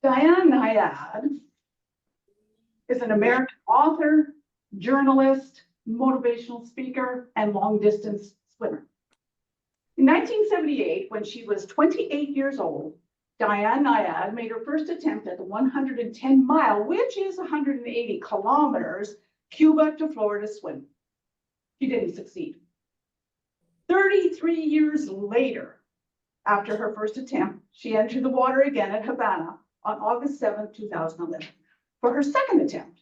Diane Nyad is an American author, journalist, motivational speaker, and long-distance swimmer. In 1978, when she was 28 years old, Diane Nyad made her first attempt at the 110-mile, which is 180 kilometers, Cuba to Florida swim. She didn't succeed. 33 years later, after her first attempt, she entered the water again at Havana on August 7, 2011, for her second attempt.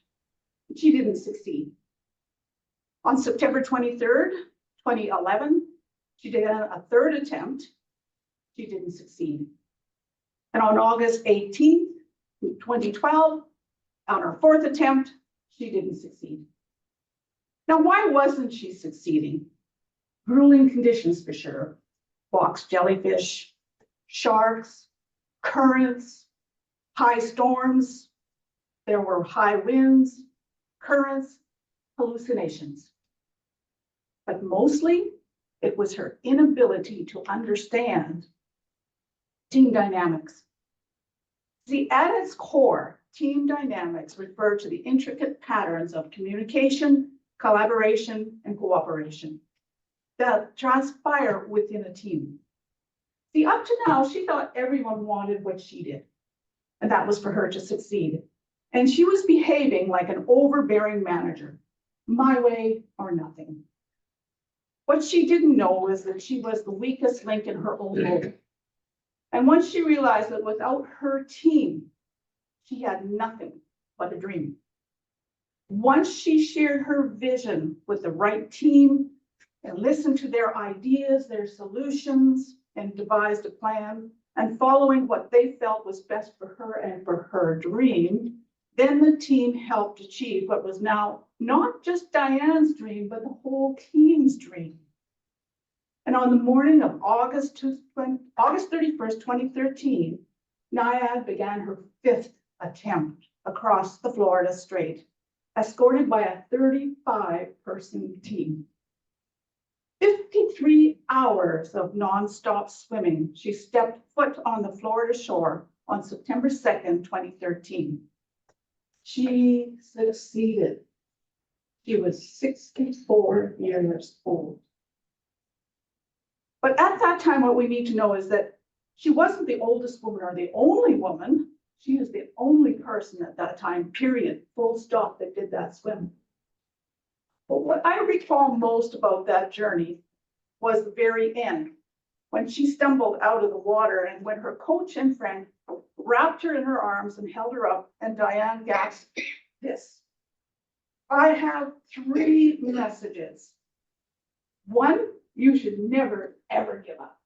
She didn't succeed. On September 23rd, 2011, she did a third attempt. She didn't succeed. And on August 18th, 2012, on her fourth attempt, she didn't succeed. Now, why wasn't she succeeding? Grueling conditions for sure. Box jellyfish, sharks, currents, high storms. There were high winds, currents, hallucinations. But mostly, it was her inability to understand team dynamics. See, at its core, team dynamics refer to the intricate patterns of communication, collaboration, and cooperation that transpire within a team. See, up to now, she thought everyone wanted what she did, and that was for her to succeed. And she was behaving like an overbearing manager, my way or nothing. What she didn't know was that she was the weakest link in her own boat. And once she realized that without her team, she had nothing but a dream. Once she shared her vision with the right team and listened to their ideas, their solutions, and devised a plan, and following what they felt was best for her and for her dream, then the team helped achieve what was now not just Diane's dream, but the whole team's dream. And on the morning of August 31st, 2013, Nyad began her fifth attempt across the Florida Strait, escorted by a 35-person team. 53 hours of nonstop swimming, she stepped foot on the Florida shore on September 2nd, 2013. She succeeded. She was 64 years old. But at that time, what we need to know is that she wasn't the oldest woman or the only woman. She is the only person at that time, period, full stop, that did that swim. But what I recall most about that journey was the very end, when she stumbled out of the water and when her coach and friend wrapped her in her arms and held her up, and Diane gasped this: "I have 3 messages. 1, you should never, ever give up.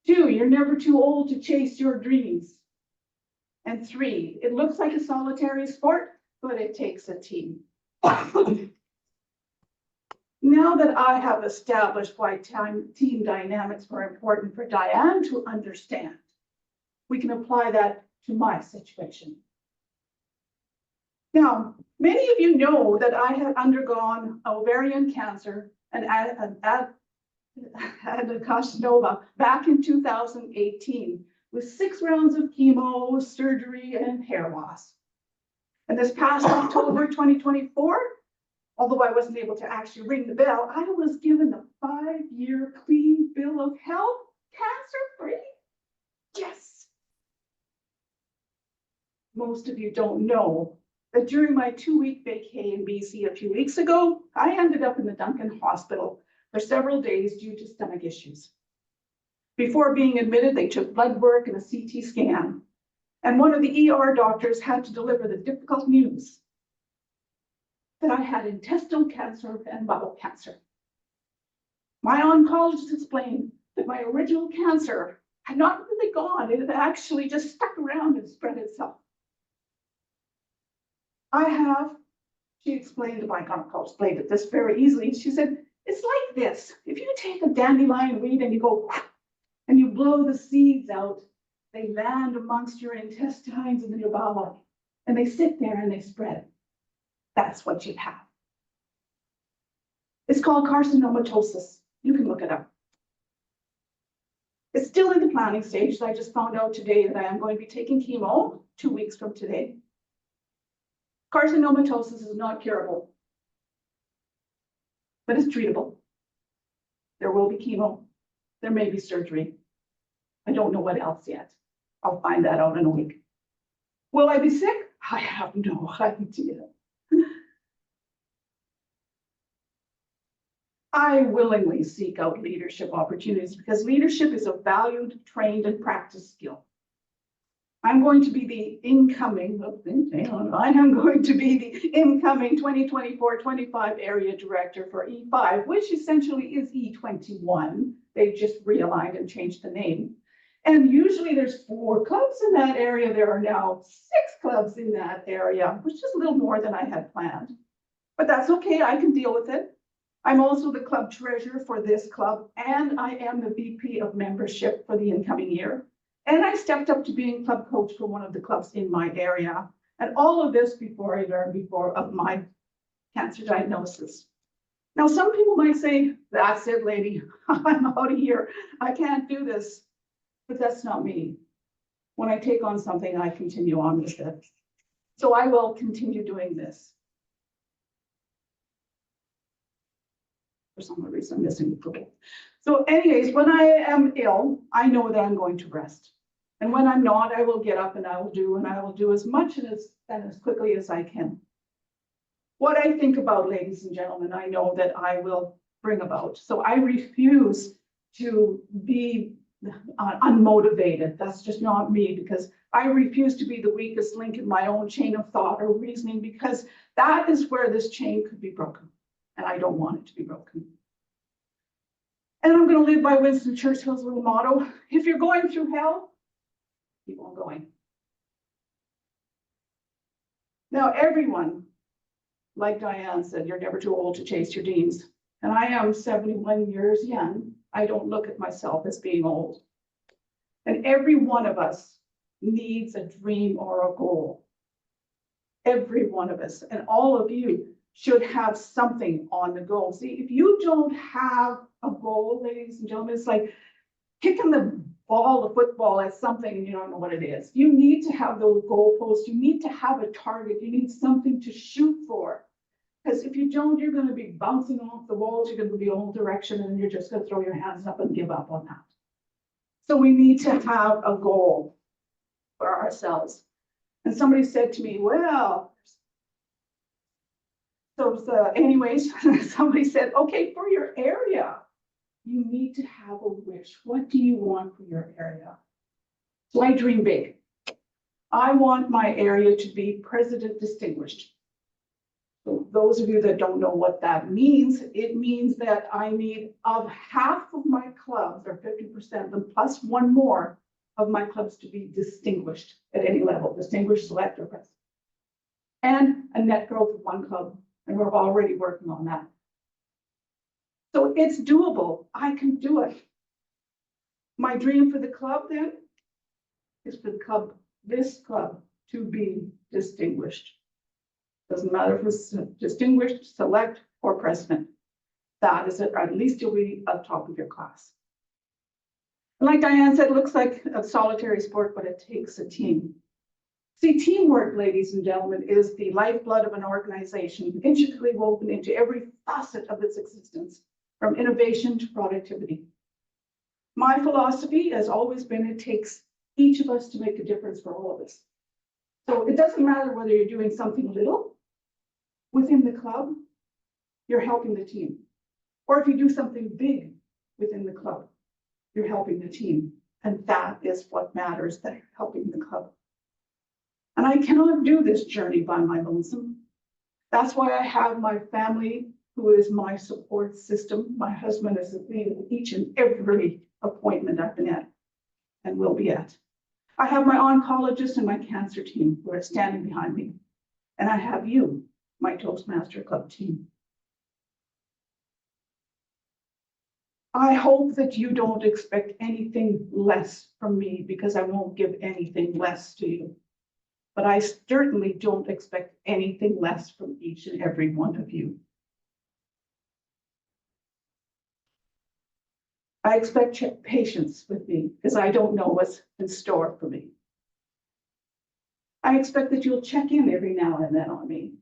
2, you're never too old to chase your dreams. And 3, it looks like a solitary sport, but it takes a team." Now that I have established why team dynamics were important for Diane to understand, we can apply that to my situation. Now, many of you know that I had undergone ovarian cancer and adenocarcinoma back in 2018 with 6 rounds of chemo, surgery, and hair loss. And this past October 2024, although I wasn't able to actually ring the bell, I was given a 5-year clean bill of health, cancer-free. Yes. Most of you don't know that during my 2-week vacay in BC a few weeks ago, I ended up in the Duncan Hospital for several days due to stomach issues. Before being admitted, they took blood work and a CT scan, and one of the ER doctors had to deliver the difficult news that I had intestinal cancer and bowel cancer. My oncologist explained that my original cancer had not really gone. It had actually just stuck around and spread itself. She explained to my oncologist, explained it this very easily. She said, it's like this. If you take a dandelion weed and you go and you blow the seeds out, they land amongst your intestines and your bowel, and they sit there and they spread. That's what you have. It's called carcinomatosis. You can look it up. It's still in the planning stage. I just found out today that I am going to be taking chemo 2 weeks from today. Carcinomatosis is not curable, but it's treatable. There will be chemo. There may be surgery. I don't know what else yet. I'll find that out in a week. Will I be sick? I have no idea. I willingly seek out leadership opportunities because leadership is a valued, trained, and practiced skill. I'm going to be the incoming 2024-25 area director for E5, which essentially is E21. They just realigned and changed the name. And usually there's 4 clubs in that area. There are now 6 clubs in that area, which is a little more than I had planned. But that's okay, I can deal with it. I'm also the club treasurer for this club, and I am the VP of membership for the incoming year. And I stepped up to being club coach for one of the clubs in my area. And all of this before I learned of my cancer diagnosis. Now, some people might say, that's it, lady, I'm out of here. I can't do this. But that's not me. When I take on something, I continue on with it. So I will continue doing this. For some reason, I'm missing the purple. So anyways, when I am ill, I know that I'm going to rest. And when I'm not, I will get up and I will do as much and as quickly as I can. What I think about, ladies and gentlemen, I know that I will bring about. So I refuse to be unmotivated. That's just not me, because I refuse to be the weakest link in my own chain of thought or reasoning, because that is where this chain could be broken. And I don't want it to be broken. And I'm going to live by Winston Churchill's little motto: if you're going through hell, keep on going. Now, everyone, like Diane said, you're never too old to chase your dreams. And I am 71 years young. I don't look at myself as being old. And every one of us needs a dream or a goal. Every one of us, and all of you, should have something on the go. See, if you don't have a goal, ladies and gentlemen, it's like kicking the football at something and you don't know what it is. You need to have those goalposts. You need to have a target. You need something to shoot for. Because if you don't, you're going to be bouncing off the walls. You're going to be all direction, and you're just going to throw your hands up and give up on that. So we need to have a goal for ourselves. And somebody said to me, well, anyways, somebody said, okay, for your area, you need to have a wish. What do you want for your area? So I dream big. I want my area to be president distinguished. So those of you that don't know what that means, it means that I need of half of my clubs, or 50% of them, plus one more of my clubs, to be distinguished at any level, distinguished, select, or president. And a net growth of one club. And we're already working on that. So it's doable. I can do it. My dream for the club then is for the club, this club, to be distinguished. Doesn't matter if it's distinguished, select, or president. That is it. Or at least you'll be at the top of your class. And like Diane said, it looks like a solitary sport, but it takes a team. See, teamwork, ladies and gentlemen, is the lifeblood of an organization, intricately woven into every facet of its existence, from innovation to productivity. My philosophy has always been it takes each of us to make a difference for all of us. So it doesn't matter whether you're doing something little within the club, you're helping the team. Or if you do something big within the club, you're helping the team. And that is what matters, that you're helping the club. And I cannot do this journey by my lonesome. That's why I have my family, who is my support system. My husband is at each and every appointment I've been at and will be at. I have my oncologist and my cancer team who are standing behind me. And I have you, my Toastmaster Club team. I hope that you don't expect anything less from me, because I won't give anything less to you. But I certainly don't expect anything less from each and every one of you. I expect patience with me because I don't know what's in store for me. I expect that you'll check in every now and then on me.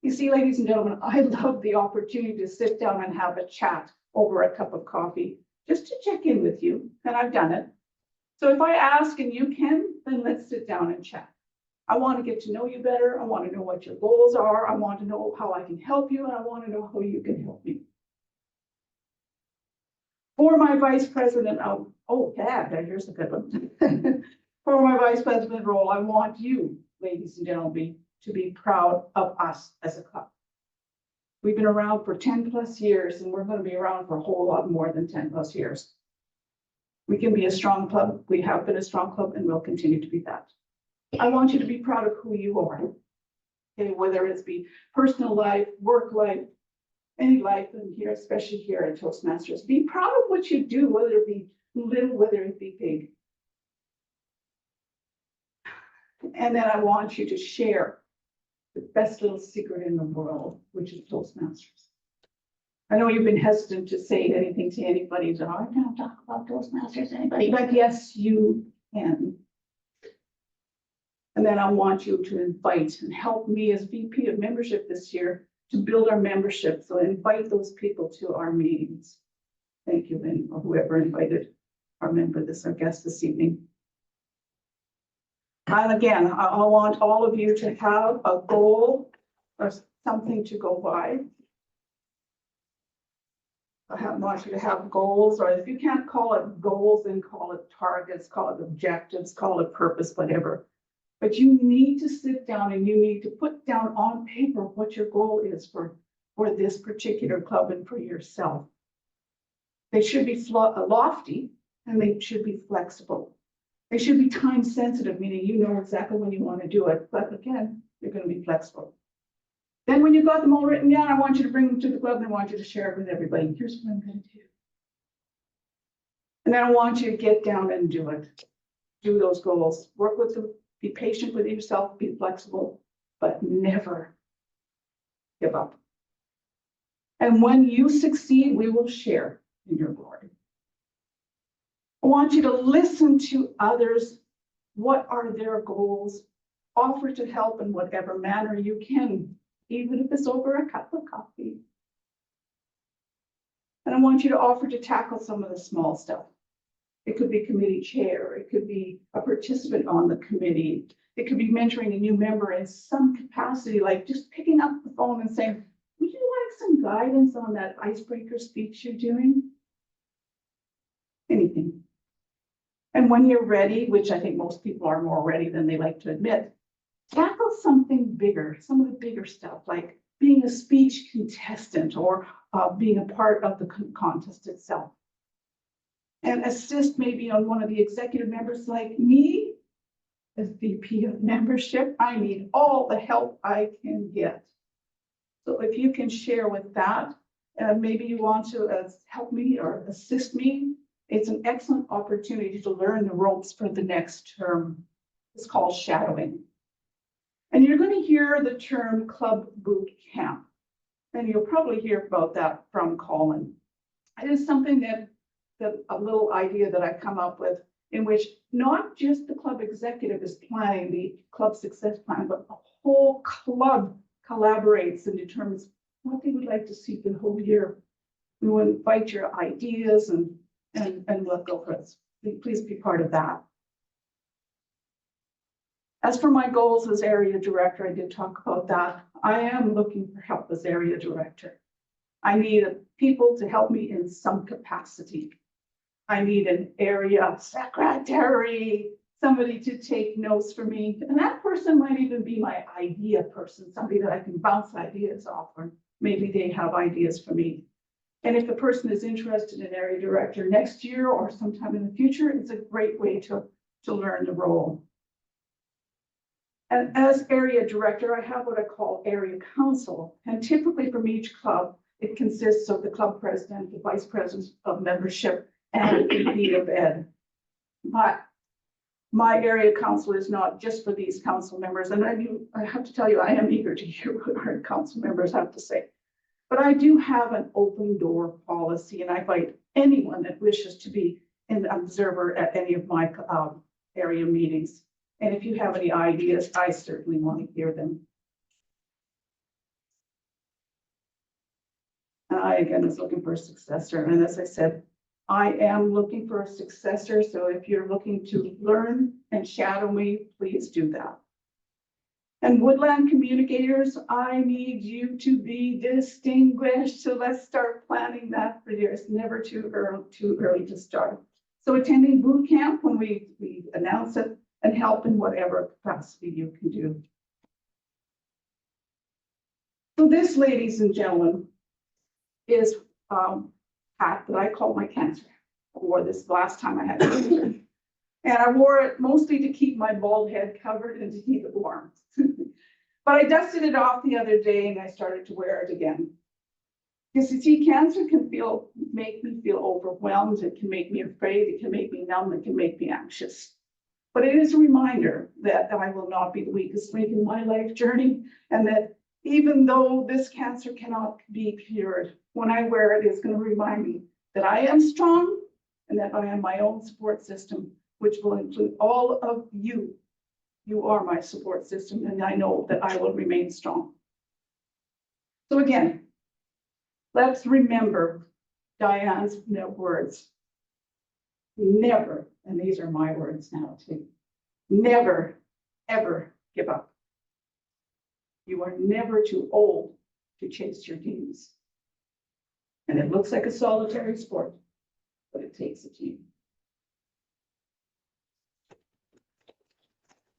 You see, ladies and gentlemen, I love the opportunity to sit down and have a chat over a cup of coffee, just to check in with you, and I've done it. So if I ask and you can, then let's sit down and chat. I want to get to know you better. I want to know what your goals are. I want to know how I can help you, and I want to know how you can help me. For my vice president of, here's a good one. For my vice president role, I want you, ladies and gentlemen, to be proud of us as a club. We've been around for 10 plus years, and we're going to be around for a whole lot more than 10 plus years. We can be a strong club. We have been a strong club, and we'll continue to be that. I want you to be proud of who you are. Okay, whether it's be personal life, work life, any life, and here, especially here at Toastmasters, be proud of what you do, whether it be little, whether it be big. And then I want you to share the best little secret in the world, which is Toastmasters. I know you've been hesitant to say anything to anybody, so I can't talk about Toastmasters to anybody, but yes, you can. And then I want you to invite and help me as VP of membership this year to build our membership. So invite those people to our meetings. Thank you, Lynn, or whoever invited our guest this evening. And again, I want all of you to have a goal or something to go by. I want you to have goals, or if you can't call it goals, then call it targets, call it objectives, call it purpose, whatever. But you need to sit down and you need to put down on paper what your goal is for this particular club and for yourself. They should be lofty and they should be flexible. They should be time sensitive, meaning you know exactly when you want to do it. But again, you're going to be flexible. Then when you've got them all written down, I want you to bring them to the club and I want you to share it with everybody. Here's what I'm going to do. And then I want you to get down and do it. Do those goals. Work with them. Be patient with yourself, be flexible, but never give up. And when you succeed, we will share in your glory. I want you to listen to others. What are their goals? Offer to help in whatever manner you can, even if it's over a cup of coffee. And I want you to offer to tackle some of the small stuff. It could be committee chair. It could be a participant on the committee. It could be mentoring a new member in some capacity, like just picking up the phone and saying, would you like some guidance on that icebreaker speech you're doing? Anything. And when you're ready, which I think most people are more ready than they like to admit, tackle something bigger, some of the bigger stuff, like being a speech contestant or being a part of the contest itself. And assist maybe on one of the executive members like me as VP of membership. I need all the help I can get. So if you can share with that, maybe you want to help me or assist me, it's an excellent opportunity to learn the ropes for the next term. It's called shadowing. And you're going to hear the term club boot camp. And you'll probably hear about that from Colin. It is something that a little idea that I come up with in which not just the club executive is planning the club success plan, but the whole club collaborates and determines what they would like to see for the whole year. We will invite your ideas and we'll go for it. Please be part of that. As for my goals as area director, I did talk about that. I am looking for help as area director. I need people to help me in some capacity. I need an area secretary, somebody to take notes for me. And that person might even be my idea person, somebody that I can bounce ideas off, or maybe they have ideas for me. And if the person is interested in area director next year or sometime in the future, it's a great way to learn the role. And as area director, I have what I call area council. And typically from each club, it consists of the club president, the vice president of membership, and the VP of ed. But my area council is not just for these council members. And I have to tell you, I am eager to hear what our council members have to say. But I do have an open door policy, and I invite anyone that wishes to be an observer at any of my area meetings. And if you have any ideas, I certainly want to hear them. And I, again, was looking for a successor. And as I said, I am looking for a successor. So if you're looking to learn and shadow me, please do that. And woodland communicators, I need you to be distinguished. So let's start planning that for you. It's never too early to start. So attending boot camp when we announce it, and help in whatever capacity you can do. So this, ladies and gentlemen, is hat that I call my cancer. I wore this last time I had cancer. And I wore it mostly to keep my bald head covered and to keep it warm. But I dusted it off the other day and I started to wear it again. Because you see, cancer can make me feel overwhelmed. It can make me afraid. It can make me numb. It can make me anxious. But it is a reminder that I will not be the weakest link in my life journey, and that even though this cancer cannot be cured, when I wear it, it's going to remind me that I am strong and that I am my own support system, which will include all of you. You are my support system, and I know that I will remain strong. So again, let's remember Diane's words. Never, and these are my words now too, never, ever give up. You are never too old to chase your dreams. And it looks like a solitary sport, but it takes a team.